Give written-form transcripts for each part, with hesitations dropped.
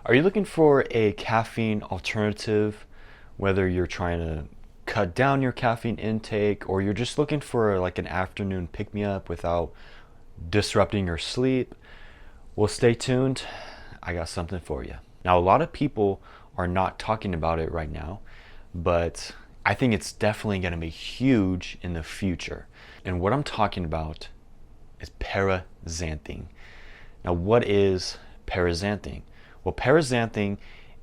Are you looking for a caffeine alternative, whether you're trying to cut down your caffeine intake or you're just looking for like an afternoon pick-me-up without disrupting your sleep? Well, stay tuned. I got something for you. Now, a lot of people are not talking about it right now, but I think it's definitely going to be huge in the future. And what I'm talking about is paraxanthine. Now, what is paraxanthine? Well, paraxanthine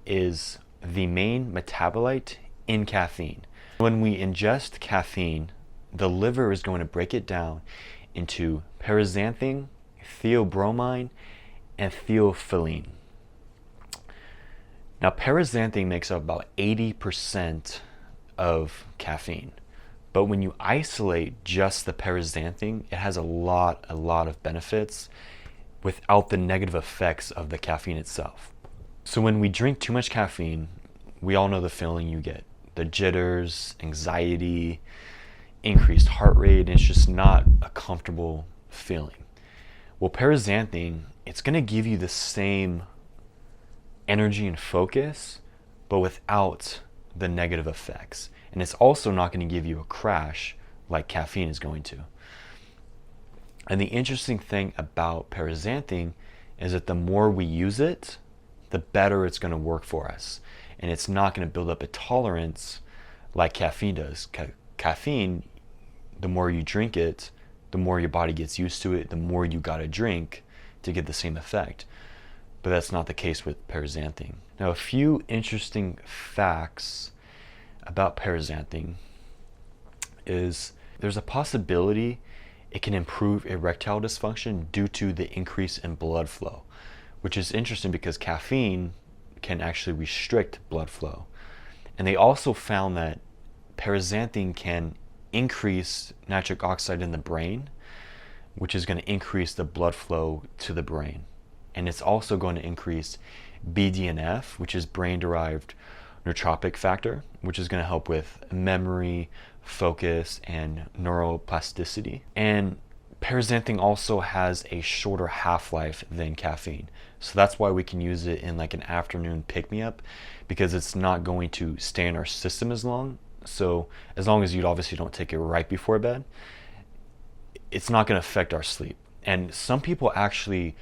is the main metabolite in caffeine. When we ingest caffeine, the liver is going to break it down into paraxanthine, theobromine, and theophylline. Now, paraxanthine makes up about 80% of caffeine. But when you isolate just the paraxanthine, it has a lot of benefits without the negative effects of the caffeine itself. So when we drink too much caffeine, we all know the feeling you get. The jitters, anxiety, increased heart rate, and it's just not a comfortable feeling. Well, paraxanthine, it's going to give you the same energy and focus, but without the negative effects. And it's also not going to give you a crash like caffeine is going to. And the interesting thing about paraxanthine is that the more we use it, the better it's going to work for us. And it's not going to build up a tolerance like caffeine does. Caffeine, the more you drink it, the more your body gets used to it, the more you got to drink to get the same effect. But that's not the case with paraxanthine. Now, a few interesting facts about paraxanthine is there's a possibility it can improve erectile dysfunction due to the increase in blood flow, which is interesting because caffeine can actually restrict blood flow. And they also found that paraxanthine can increase nitric oxide in the brain, which is going to increase the blood flow to the brain. And it's also going to increase BdNF, which is brain-derived neurotrophic factor, which is going to help with memory, focus, and neuroplasticity. And paraxanthine also has a shorter half-life than caffeine. So that's why we can use it in like an afternoon pick-me-up, because it's not going to stay in our system as long. So as long as you obviously don't take it right before bed, it's not going to affect our sleep. And some people actually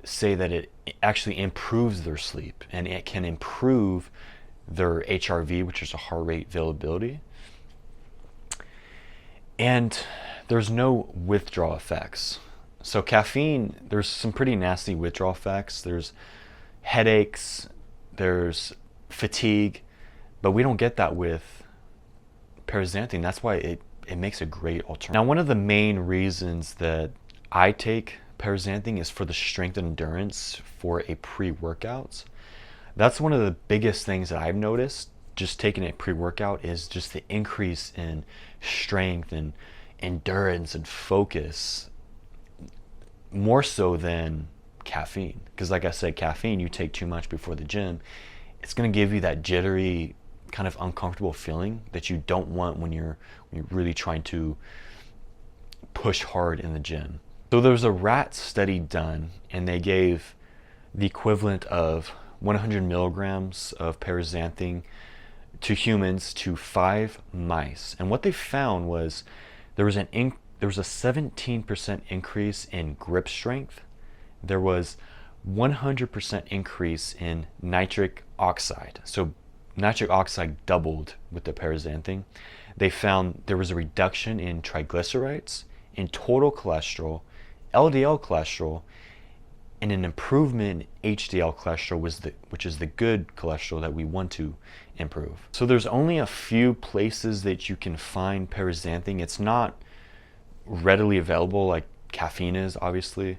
say that it actually improves their sleep, and it can improve their HRV, which is a heart rate variability. And there's no withdrawal effects. So caffeine, there's some pretty nasty withdrawal effects. There's headaches, there's fatigue, but we don't get that with paraxanthine. That's why it makes a great alternative. Now, one of the main reasons that I take paraxanthine is for the strength and endurance for a pre-workout. That's one of the biggest things that I've noticed just taking a pre-workout is just the increase in strength and endurance and focus, more so than caffeine. Because like I said, caffeine, you take too much before the gym, it's going to give you that jittery, kind of uncomfortable feeling that you don't want when you're really trying to push hard in the gym. So there was a rat study done, and they gave the equivalent of 100 milligrams of paraxanthine to humans to 5 mice. And what they found was there was a 17% increase in grip strength. There was 100% increase in nitric oxide. So nitric oxide doubled with the paraxanthine. They found there was a reduction in triglycerides, in total cholesterol, LDL cholesterol, and an improvement in HDL cholesterol, which is the good cholesterol that we want to improve. So there's only a few places that you can find paraxanthine. It's not readily available like caffeine is, obviously.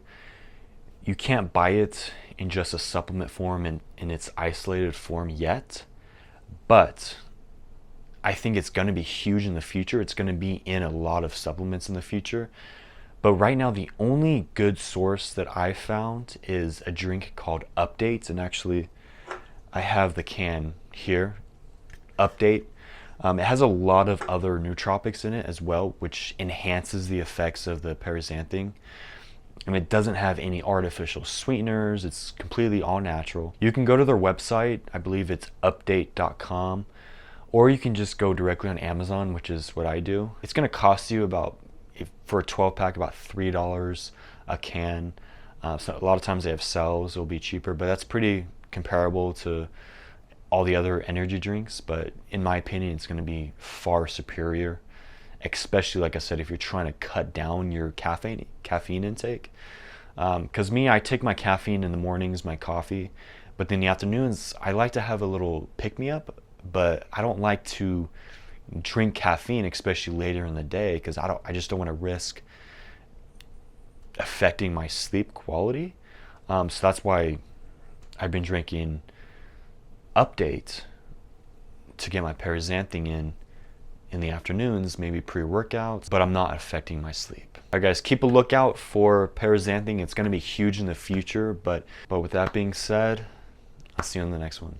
You can't buy it in just a supplement form in its isolated form yet, but I think it's going to be huge in the future. It's going to be in a lot of supplements in the future. But right now, the only good source that I found is a drink called Update. And actually, I have the can here, Update. It has a lot of other nootropics in it as well, which enhances the effects of the paraxanthine. and it doesn't have any artificial sweeteners. It's completely all natural. You can go to their website, I believe it's update.com, or you can just go directly on Amazon, which is what I do. It's gonna cost you about, for a 12 pack, about $3 a can. So a lot of times they have sales, it'll be cheaper, but that's pretty comparable to all the other energy drinks. But in my opinion, it's gonna be far superior, especially, like I said, if you're trying to cut down your caffeine intake. Because I take my caffeine in the mornings, my coffee, but in the afternoons, I like to have a little pick-me-up, but I don't like to drink caffeine, especially later in the day, because I just don't want to risk affecting my sleep quality. So that's why I've been drinking Update to get my paraxanthine in the afternoons, maybe pre-workouts, but I'm not affecting my sleep. All right, guys, keep a lookout for paraxanthine. It's going to be huge in the future, but with that being said, I'll see you on the next one.